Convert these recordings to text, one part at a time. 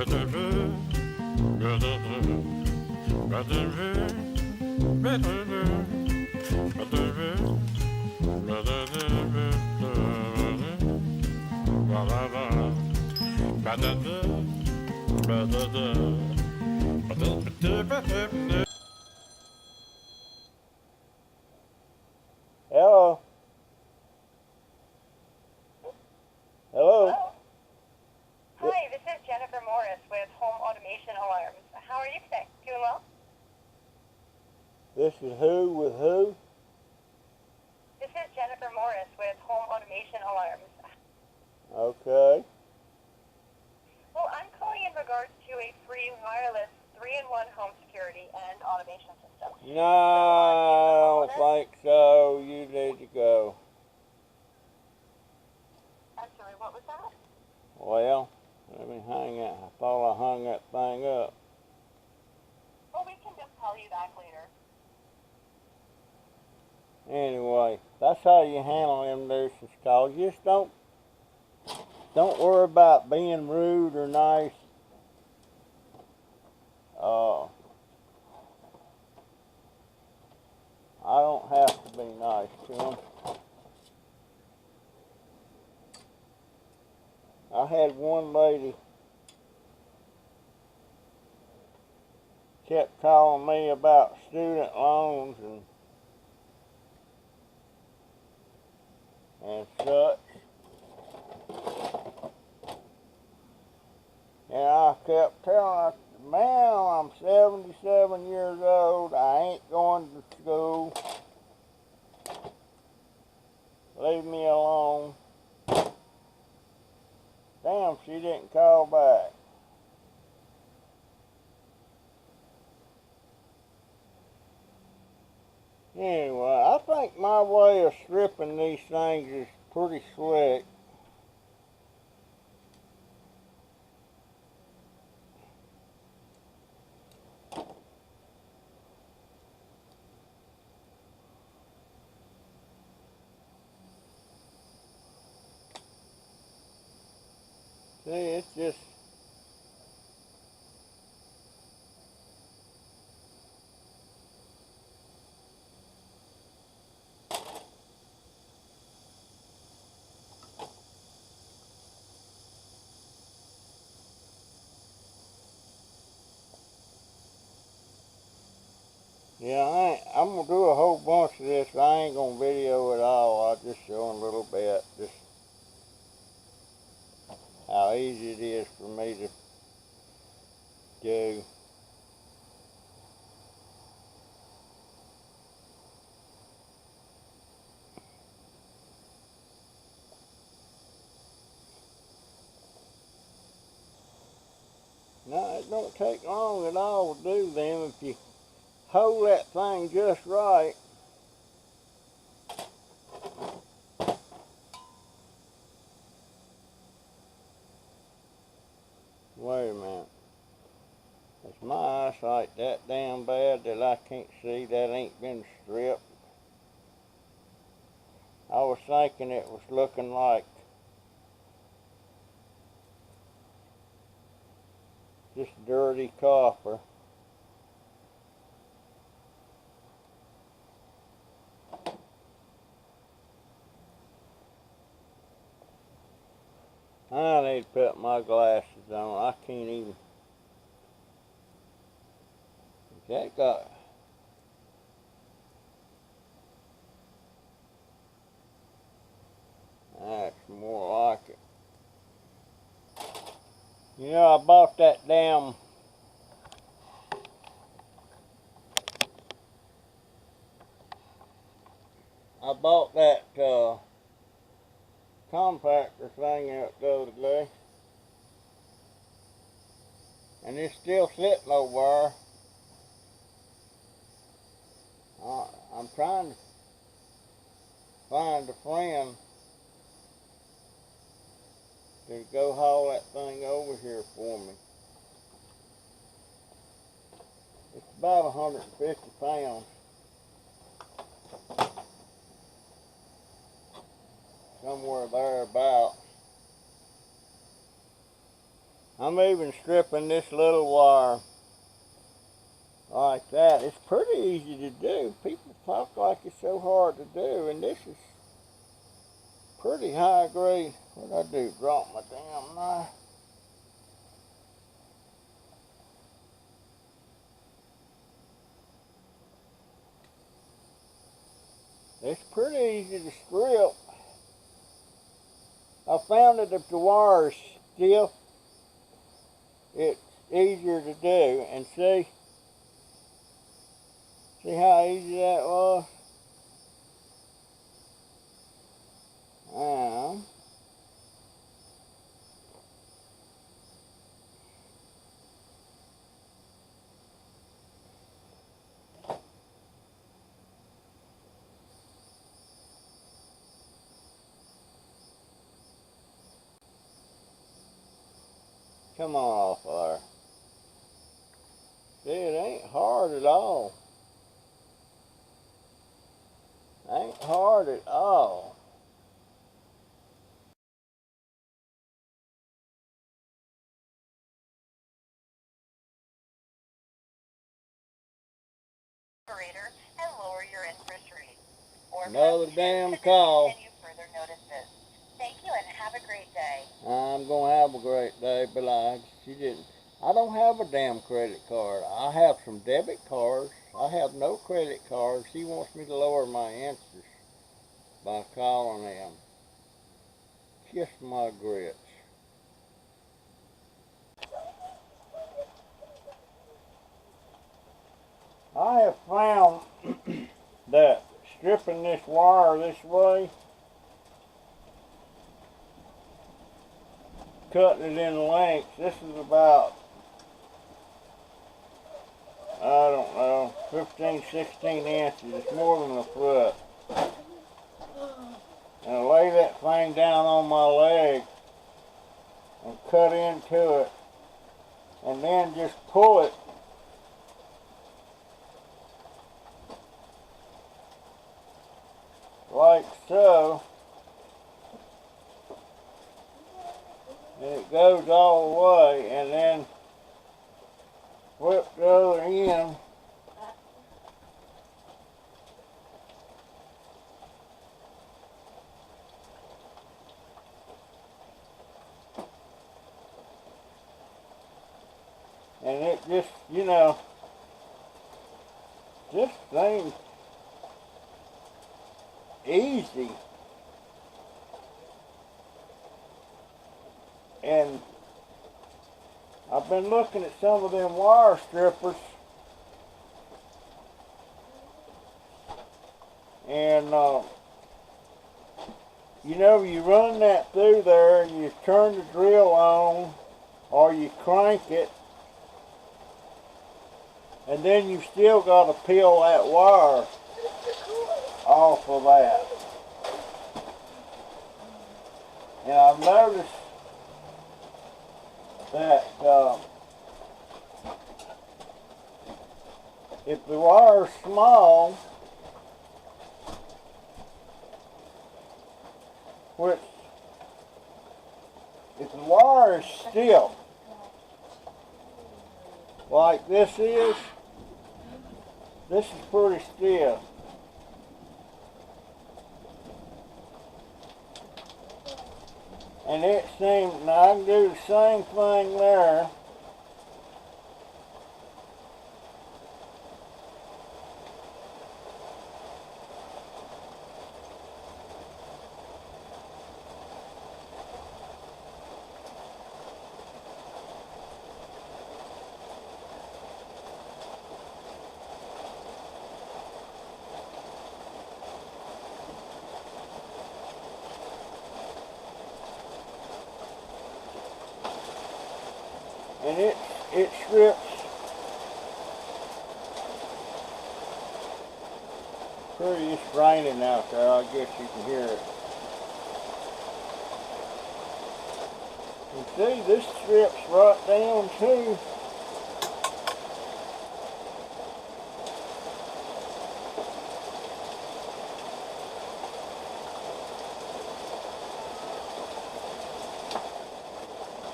Hello? Hello? Hello. Hi, this is Jennifer Morris with Home Automation Alarms. How are you today? Doing well? This is who with who? This is Jennifer Morris with Home Automation Alarms. Okay. Well, I'm calling in regards to a free wireless 3-in-1 home security and automation system. No, I don't think so. You need to go. I'm sorry, what was that? Well, let me hang it. I thought I hung that thing up. Well, we can just call you back later. Anyway, that's how you handle them nuisance calls. Just don't worry about being rude or nice. I don't have to be nice to them. I had one lady kept calling me about student loans and such. And I kept telling her, ma'am, I'm 77 years old. I ain't going to school. Leave me alone. Damn, she didn't call back. Anyway, I think my way of stripping these things is pretty slick. See, it's just, yeah, I'm going to do a whole bunch of this. I ain't going to video it all. I'll just show a little bit. Just how easy it is for me to do. No, it don't take long at all to do them if you hold that thing just right. Wait a minute. Is my eyesight that damn bad that I can't see that ain't been stripped? I was thinking it was looking like just dirty copper. I need to put my glasses on. I can't even. That got. That's more like it. You know, I bought that damn. I bought that compactor thing out the other day. And it's still sitting over there. I'm trying to find a friend to go haul that thing over here for me. It's about 150 pounds. Somewhere thereabouts. I'm even stripping this little wire like that. It's pretty easy to do. People talk like it's so hard to do, and this is pretty high grade. What'd I do? Drop my damn knife. It's pretty easy to strip. I found that if the wire is stiff, it's easier to do. And see how easy that was? Come on off there. See, it ain't hard at all. Ain't hard at all. And lower your interest rate. Or Another damn call. Continue further notices. Thank you and have a great day. I'm gonna have a great day, but I don't have a damn credit card. I have some debit cards. I have no credit cards. She wants me to lower my interest by calling them. Kiss my grits. I have found that stripping this wire this way, cutting it in lengths, this is about, I don't know, 15, 16 inches. It's more than a foot. And I lay that thing down on my leg and cut into it, and then just pull it like so, and it goes all the way, and then flip the other end and it just, you know, this thing easy. And I've been looking at some of them wire strippers, and you know, you run that through there and you turn the drill on, or you crank it, and then you still got to peel that wire off of that. And I've noticed that if the wire's small, which if the wire is stiff, like this is pretty stiff. And it seems, now I can do the same thing there. And it strips pretty. It's raining out there, I guess you can hear it. And see, this strips right down too.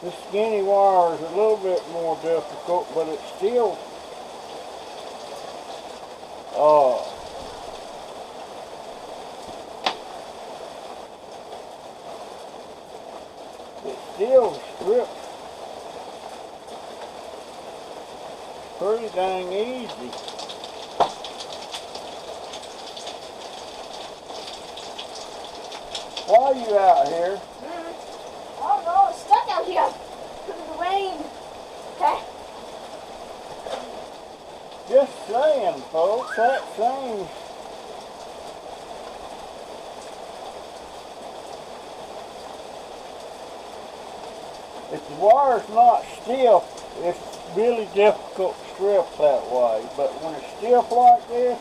The skinny wire is a little bit more difficult, but it's still it still strips pretty dang easy. Why are you out here? I don't know, it's stuck out here because of the rain. Okay. Just saying, folks, that thing. If the wire's not stiff, it's really difficult to strip that way. But when it's stiff like this,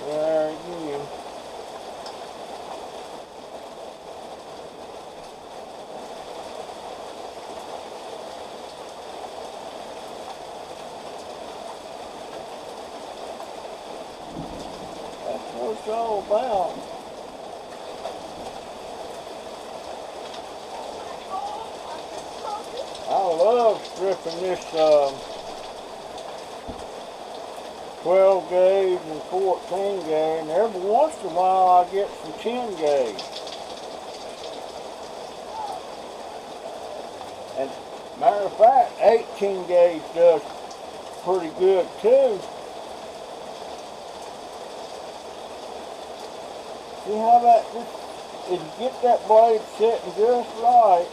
there again. That's what it's all about. I love stripping this 12 gauge and 14 gauge, and every once in a while I get some 10 gauge. And matter of fact, 18 gauge does pretty good too. See how that, if you get that blade sitting just right,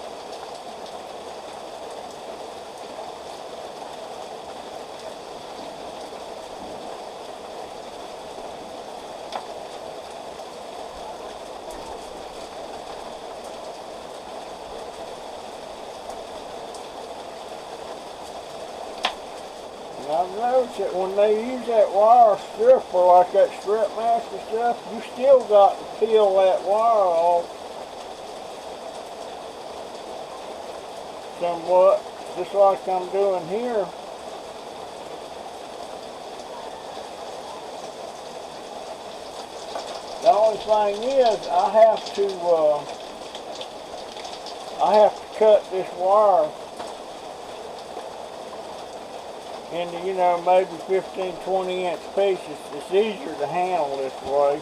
I've noticed that when they use that wire stripper, like that Strip Master stuff, you still got to peel that wire off somewhat, just like I'm doing here. The only thing is, I have to cut this wire into, you know, maybe 15, 20 inch pieces. It's easier to handle this way.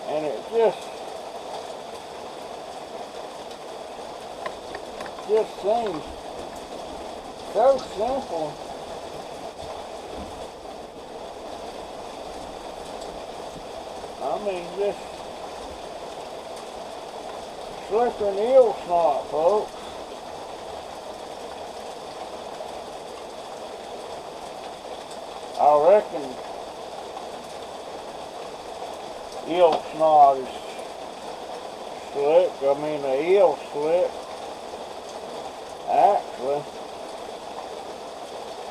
And it just seems so simple. I mean, just slicker than eel snot, folks. I reckon eel snot is slick. I mean, the eel slick. Actually,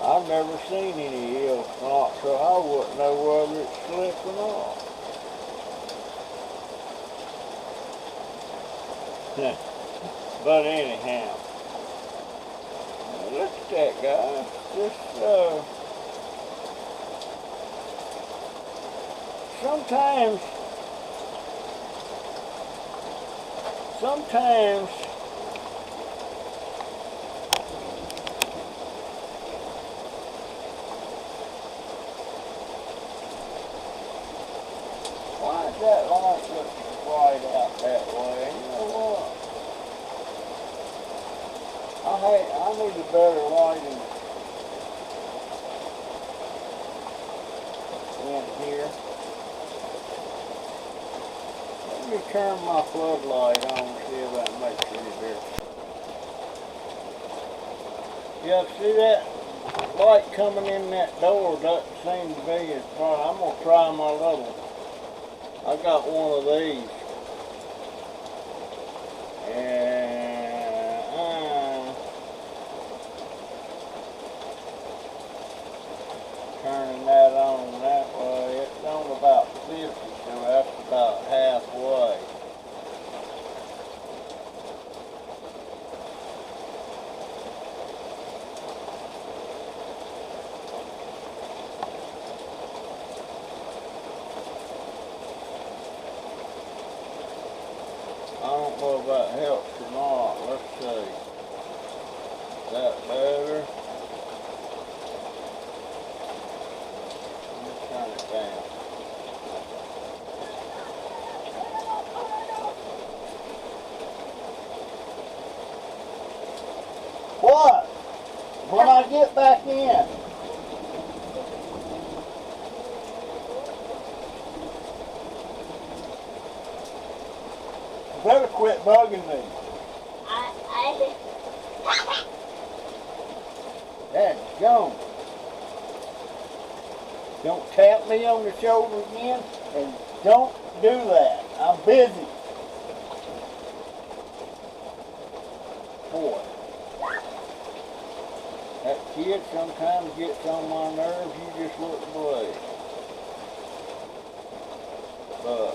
I've never seen any eel snot, so I wouldn't know whether it's slick or not. But anyhow, look at that guy. Just sometimes why does that light look bright out that way? You know what? I need a better lighting in here. Let me turn my floodlight on and see if that makes any difference. Yeah, see that light coming in that door doesn't seem to be as bright. I'm gonna try my little. I got one of these. And turning that on that way. It's on about 50, so that's about halfway. I don't know if that helps or not. Let's see. Is that better? Let me turn it down. What? When I get back in. You better quit bugging me. That's gone. Don't tap me on the shoulder again, and don't do that. I'm busy. Boy, that kid sometimes gets on my nerves. You just wouldn't believe. But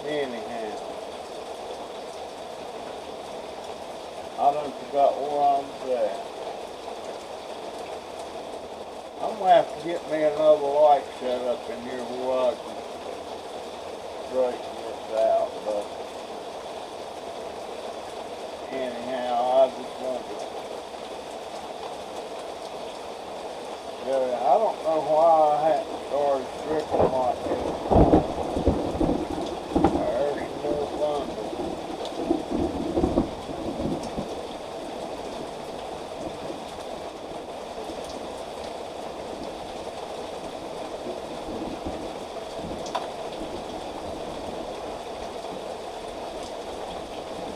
anyhow, I done forgot where I was at. I'm gonna have to get me another light set up in here where I can straighten this out, but anyhow, I just wanted to show you. I don't know why I hadn't started stripping like this. There's some more bundles.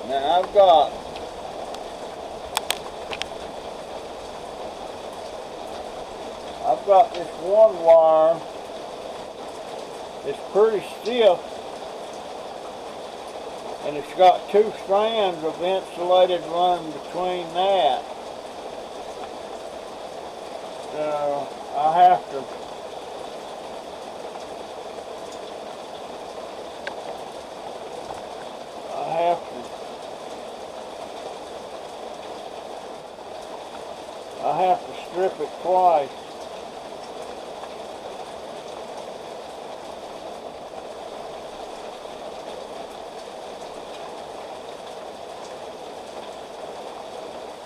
Now I've got this one wire. It's pretty stiff, and it's got 2 strands of insulated running between that. So I have to strip it twice.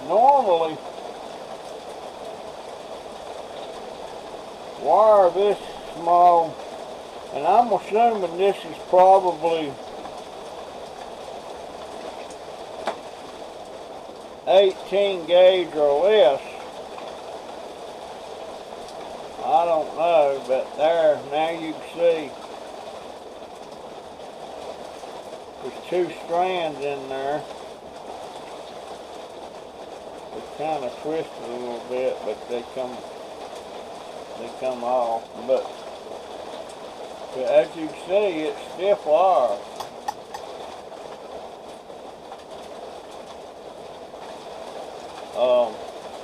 Normally, wire this small, and I'm assuming this is probably 18 gauge or less. I don't know, but there, now you can see there's 2 strands in there. It's kind of twisted a little bit, but they come off. But as you can see, it's stiff wire.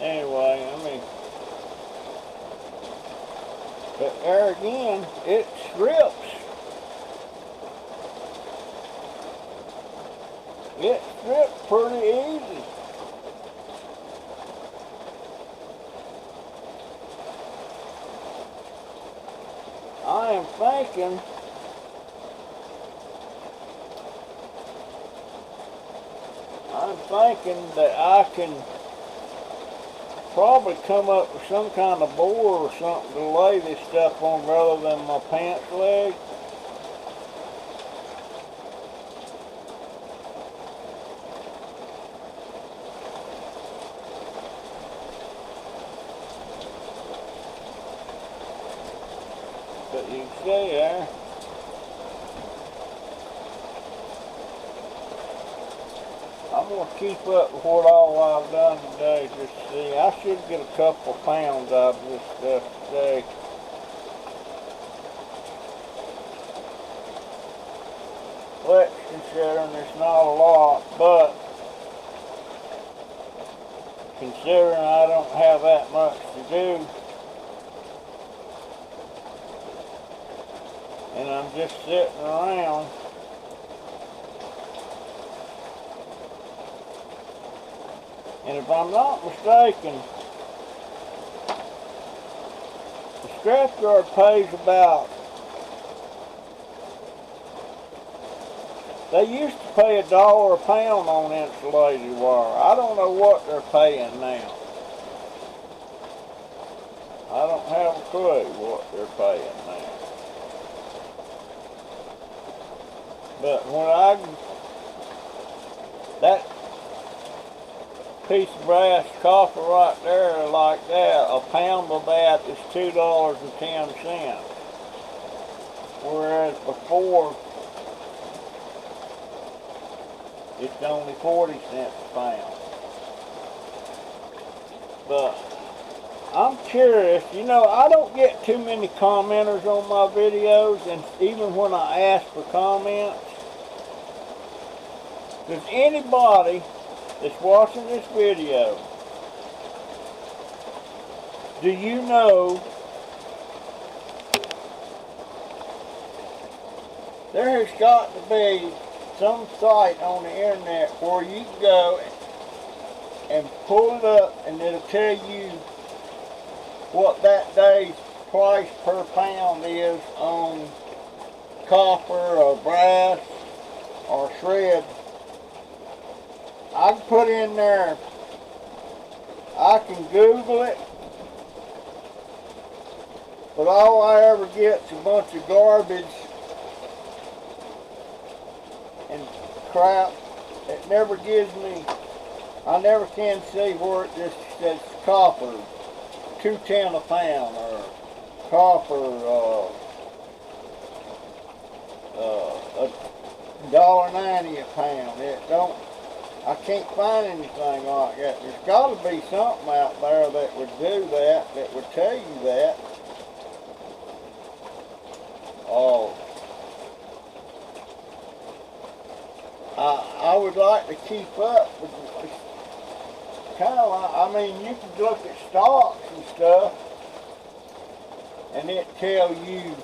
Anyway, but there again, it strips. It strips pretty easy. I am thinking that I can probably come up with some kind of board or something to lay this stuff on rather than my pants leg. But you can see there. I'm going to keep up with what all I've done today. Just see, I should get a couple pounds out of this stuff today. But considering it's not a lot, but considering I don't have that much to do, and I'm just sitting around, and if I'm not mistaken, the scrapyard pays about, they used to pay $1 a pound on insulated wire. I don't know what they're paying now. I don't have a clue what they're paying now. But when that piece of brass copper right there like that, a pound of that is $2.10. Whereas before, it's only 40 cents a pound. But I'm curious, you know, I don't get too many commenters on my videos, and even when I ask for comments, does anybody that's watching this video, do you know there has got to be some site on the internet where you can go and pull it up and it'll tell you what that day's price per pound is on copper or brass or shred. I can put in there, I can Google it, but all I ever get is a bunch of garbage and crap. It never gives me, I never can see where it just says copper, $2.10 a pound, or copper, $1.90 a pound. It don't, I can't find anything like that. There's got to be something out there that would do that, that would tell you that. Oh, I would like to keep up with kind of like, I mean, you can look at stocks and stuff, and it tell you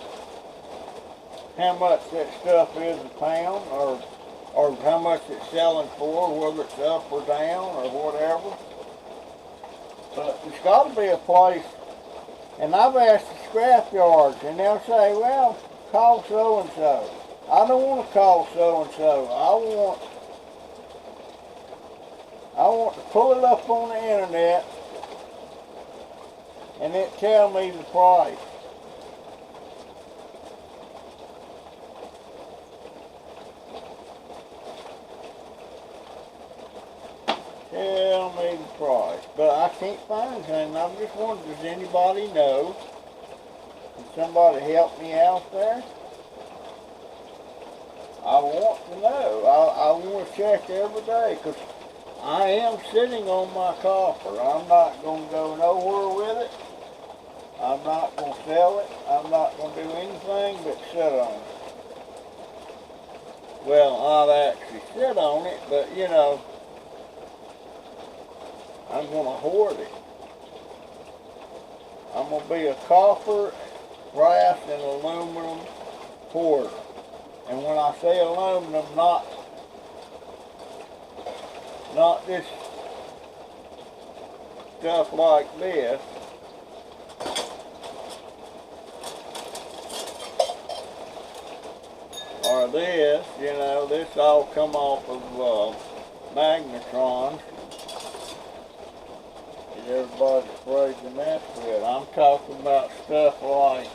how much that stuff is a pound, or how much it's selling for, whether it's up or down or whatever. But there's got to be a place, and I've asked the scrap yards, and they'll say, well, call so-and-so. I don't want to call so-and-so. I want to pull it up on the internet and it tell me the price. Tell me the price. But I can't find anything. I'm just wondering, does anybody know? Can somebody help me out there? I want to know. I want to check every day, because I am sitting on my copper. I'm not going to go nowhere with it. I'm not going to sell it. I'm not going to do anything but sit on it. Well, I'll actually sit on it, but you know, I'm going to hoard it. I'm going to be a copper, brass, and aluminum hoarder. And when I say aluminum, not this stuff like this. Or this, you know, this all come off of magnetrons. And everybody's afraid to mess with. I'm talking about stuff like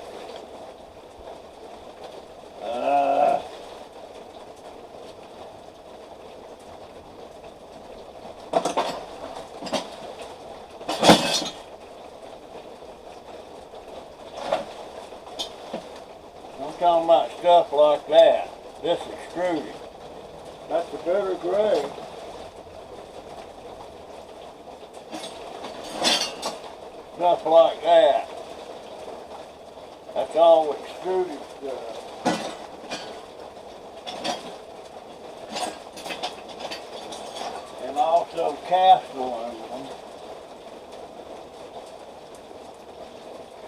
talking about stuff like that. This extruded. That's a better grade. Stuff like that. That's all extruded stuff. And also cast aluminum.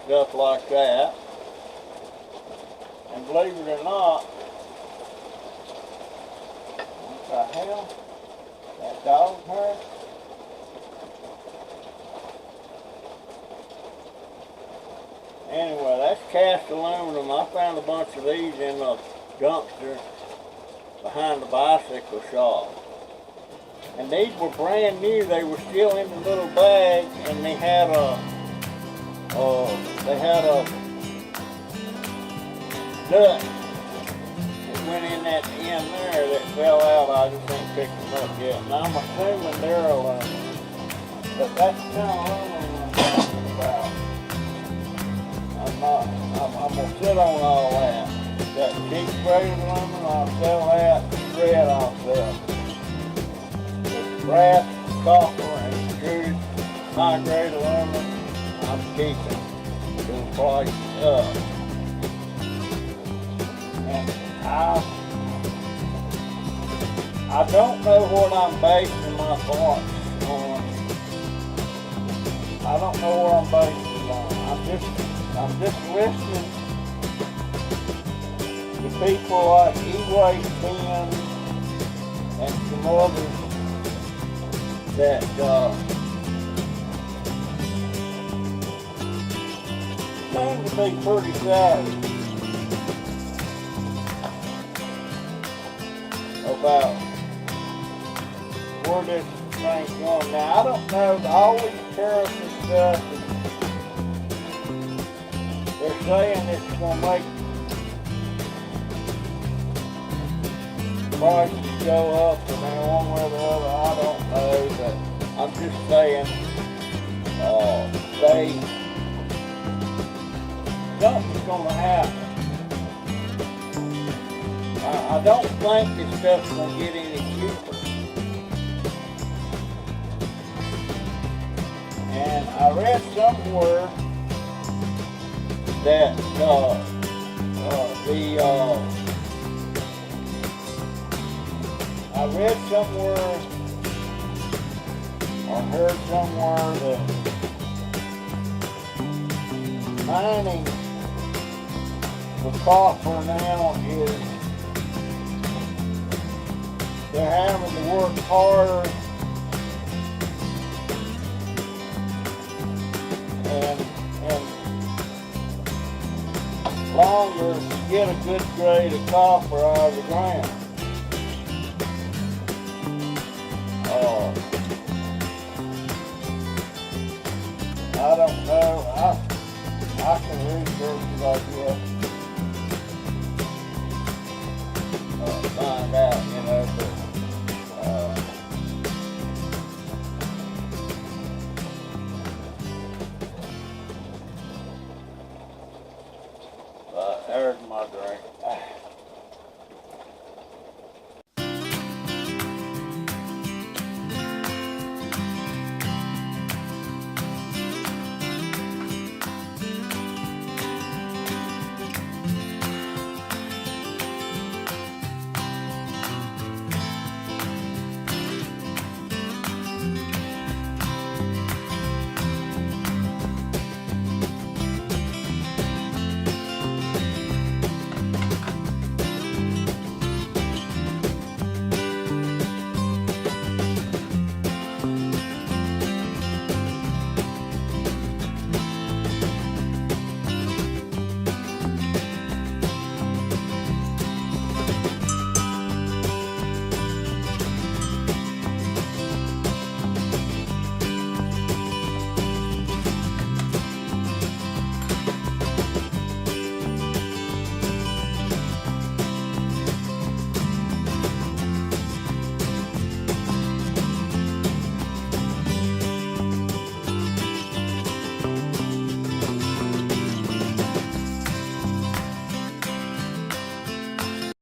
Stuff like that. And believe it or not, what the hell? That dog hurt? Anyway, that's cast aluminum. I found a bunch of these in a dumpster behind the bicycle shop. And these were brand new. They were still in the little bag, and they had a nut that went in that end there that fell out. I just ain't picked them up yet. And I'm assuming they're aluminum. But that's the kind of aluminum I'm talking about. I'm gonna sit on all that. That cheap grade aluminum, I'll sell that. Red, I'll sell. The brass, copper, and extruded high grade aluminum, I'm keeping. The price up. And I don't know what I'm basing my thoughts on. I don't know what I'm basing it on. I'm just listening to people like E-Way Ben and some others that seem to be pretty savvy about where this thing's going. Now, I don't know, all these tariffs and stuff, they're saying it's going to make prices go up, and then one way or the other, I don't know, but I'm just saying, something's going to happen. I don't think this stuff's going to get any cheaper. And I read somewhere that I read somewhere or heard somewhere that mining for copper now is they're having to work harder and longer to get a good grade of copper out of the ground. I don't know. I can research it, I guess. Find out, you know, but there's my drink.